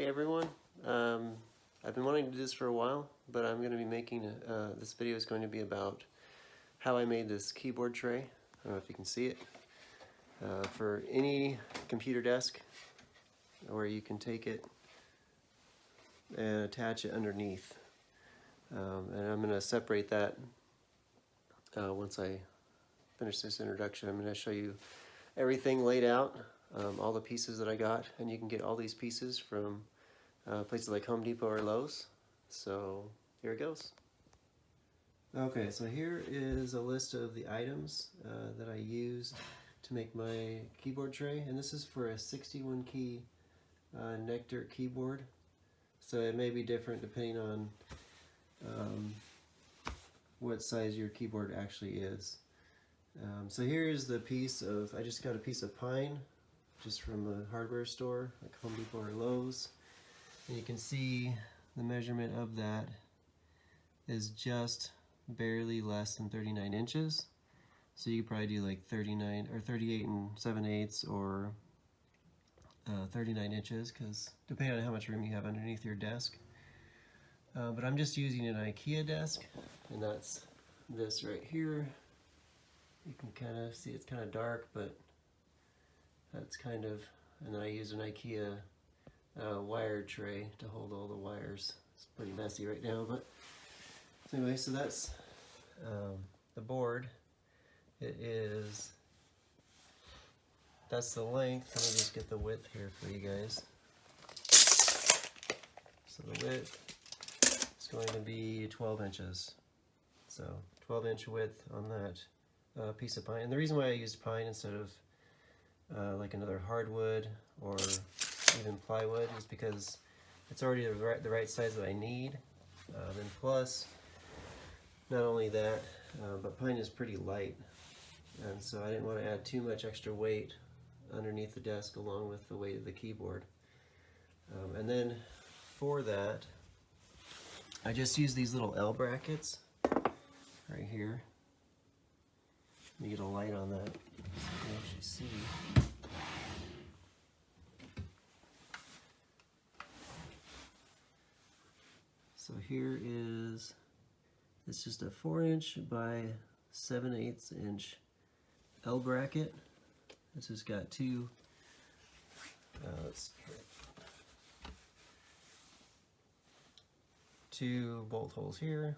Hey everyone, I've been wanting to do this for a while, but I'm going to be making, this video is going to be about how I made this keyboard tray. I don't know if you can see it. For any computer desk, where you can take it and attach it underneath. And I'm going to separate that once I finish this introduction. I'm going to show you everything laid out. All the pieces that I got, and you can get all these pieces from places like Home Depot or Lowe's. So here it goes. Okay, so here is a list of the items that I used to make my keyboard tray, and this is for a 61 key Nectar keyboard. So it may be different depending on what size your keyboard actually is. So here is the piece of, I just got a piece of pine just from a hardware store like Home Depot or Lowe's, and you can see the measurement of that is just barely less than 39 inches. So you could probably do like 39 or 38 and 7/8 or 39 inches, because depending on how much room you have underneath your desk. But I'm just using an IKEA desk, and that's this right here. You can kind of see it's kind of dark, but that's kind of, and then I use an IKEA wired tray to hold all the wires. It's pretty messy right now, but anyway, so that's the board. That's the length. Let me just get the width here for you guys. So the width is going to be 12 inches. So 12-inch width on that piece of pine. And the reason why I used pine instead of like another hardwood or even plywood is because it's already the right size that I need. And plus, not only that, but pine is pretty light, and so I didn't want to add too much extra weight underneath the desk along with the weight of the keyboard. And then for that, I just used these little L brackets right here. Let me get a light on that so you can actually see. So here is, it's just a 4-inch by 7/8 inch L bracket. This has got two, two bolt holes here,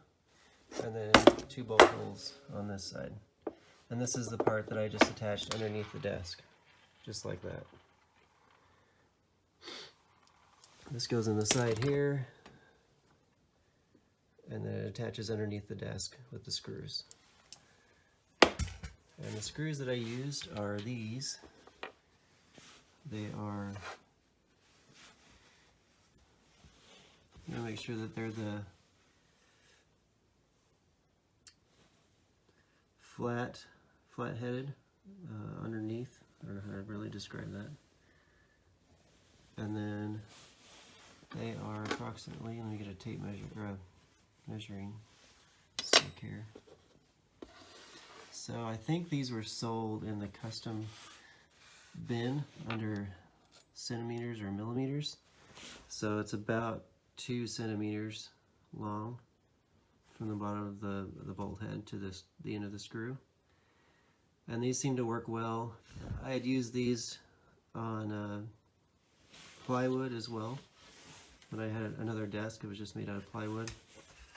and then two bolt holes on this side. And this is the part that I just attached underneath the desk, just like that. This goes in the side here, and then it attaches underneath the desk with the screws. And the screws that I used are these. They are, I'm gonna make sure that they're the flat-headed underneath. I don't know how to really describe that. And then they are approximately, let me get a tape measure, or a measuring stick here. So I think these were sold in the custom bin under centimeters or millimeters. So it's about 2 centimeters long from the bottom of the bolt head to the end of the screw. And these seem to work well. I had used these on plywood as well. When I had another desk, it was just made out of plywood,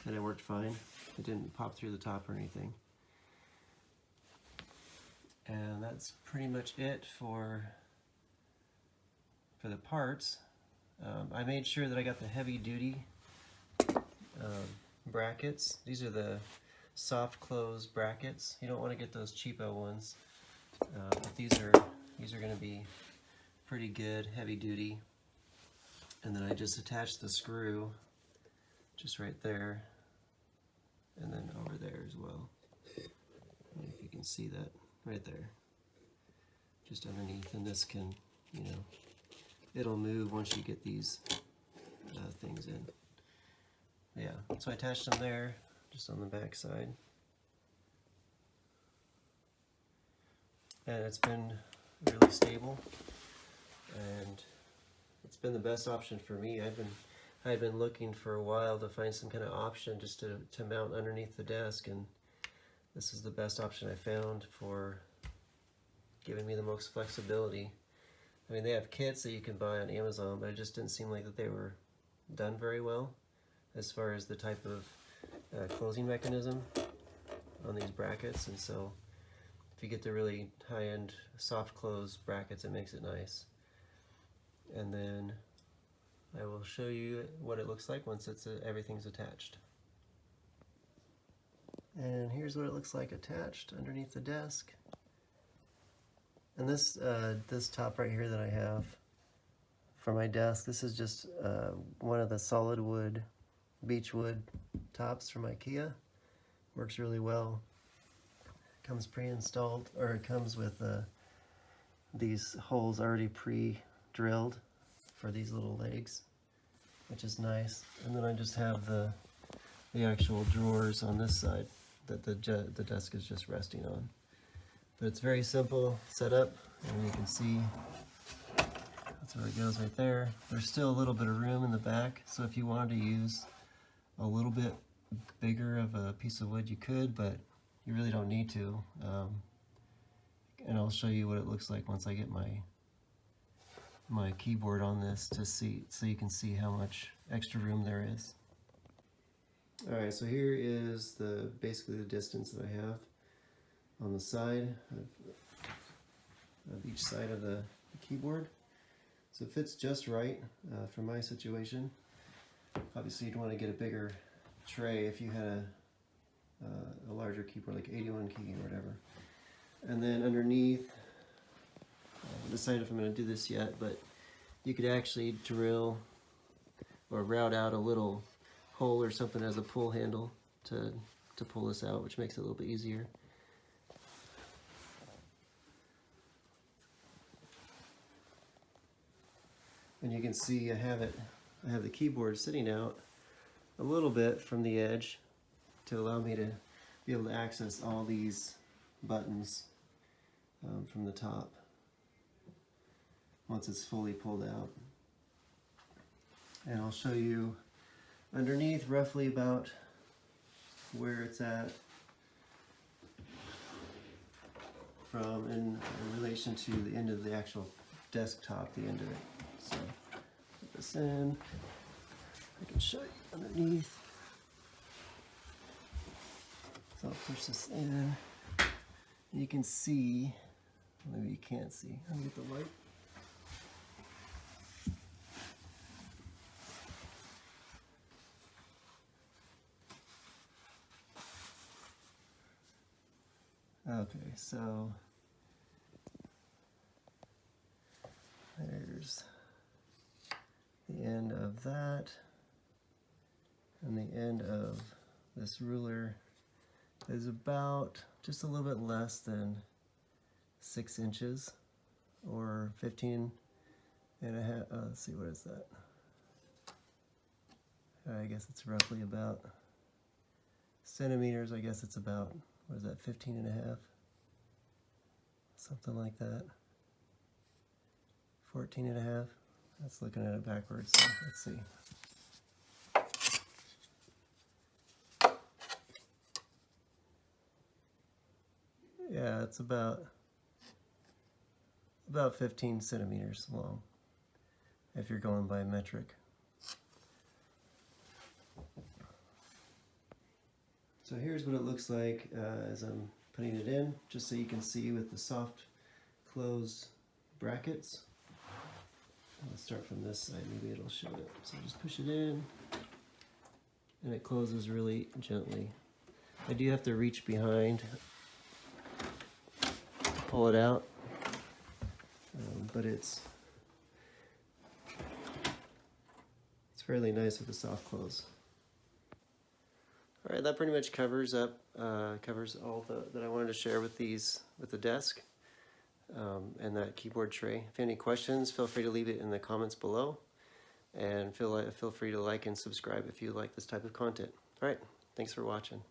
and it worked fine. It didn't pop through the top or anything. And that's pretty much it for the parts. I made sure that I got the heavy duty brackets. These are the soft close brackets. You don't want to get those cheapo ones. But these are going to be pretty good, heavy duty. And then I just attached the screw just right there, and then over there as well. I don't know if you can see that right there, just underneath. And this can, you know, it'll move once you get these things in. Yeah, so I attached them there, just on the back side. And it's been really stable, and it's been the best option for me. I've been looking for a while to find some kind of option just to mount underneath the desk, and this is the best option I found for giving me the most flexibility. I mean, they have kits that you can buy on Amazon, but it just didn't seem like that they were done very well as far as the type of closing mechanism on these brackets. And so if you get the really high-end soft close brackets, it makes it nice. And then I will show you what it looks like once everything's attached. And here's what it looks like attached underneath the desk. And this top right here that I have for my desk, this is just one of the solid wood, beech wood tops from IKEA. Works really well. It comes pre-installed, or it comes with these holes already pre-drilled for these little legs, which is nice. And then I just have the actual drawers on this side that the desk is just resting on. But it's very simple setup, and you can see that's where it goes right there. There's still a little bit of room in the back, so if you wanted to use a little bit bigger of a piece of wood, you could, but you really don't need to. And I'll show you what it looks like once I get my keyboard on this to see, so you can see how much extra room there is. All right, so here is basically the distance that I have on the side of each side of the keyboard. So it fits just right for my situation. Obviously you'd want to get a bigger tray if you had a larger keyboard, like 81 key or whatever. And then underneath, I haven't decided if I'm going to do this yet, but you could actually drill or route out a little hole or something as a pull handle to pull this out, which makes it a little bit easier. And you can see I have the keyboard sitting out a little bit from the edge to allow me to be able to access all these buttons from the top once it's fully pulled out. And I'll show you underneath roughly about where it's at from in relation to the end of the actual desktop, the end of it. So put this in, I can show you underneath. So I'll push this in. You can see, maybe you can't see, let me get the light. Okay, so there's the end of that, and the end of this ruler is about just a little bit less than 6 inches, or 15 and a half, let's see, what is that? I guess it's roughly about centimeters. I guess it's about, what is that, 15 and a half? Something like that. 14 and a half. That's looking at it backwards. So let's see. Yeah, it's about 15 centimeters long if you're going by metric. So here's what it looks like as I'm putting it in, just so you can see with the soft close brackets. Let's start from this side, maybe it'll show it. So just push it in, and it closes really gently. I do have to reach behind to pull it out, but it's fairly nice with the soft close. All right, that pretty much covers all that I wanted to share with the desk and that keyboard tray. If you have any questions, feel free to leave it in the comments below, and feel free to like and subscribe if you like this type of content. All right, thanks for watching.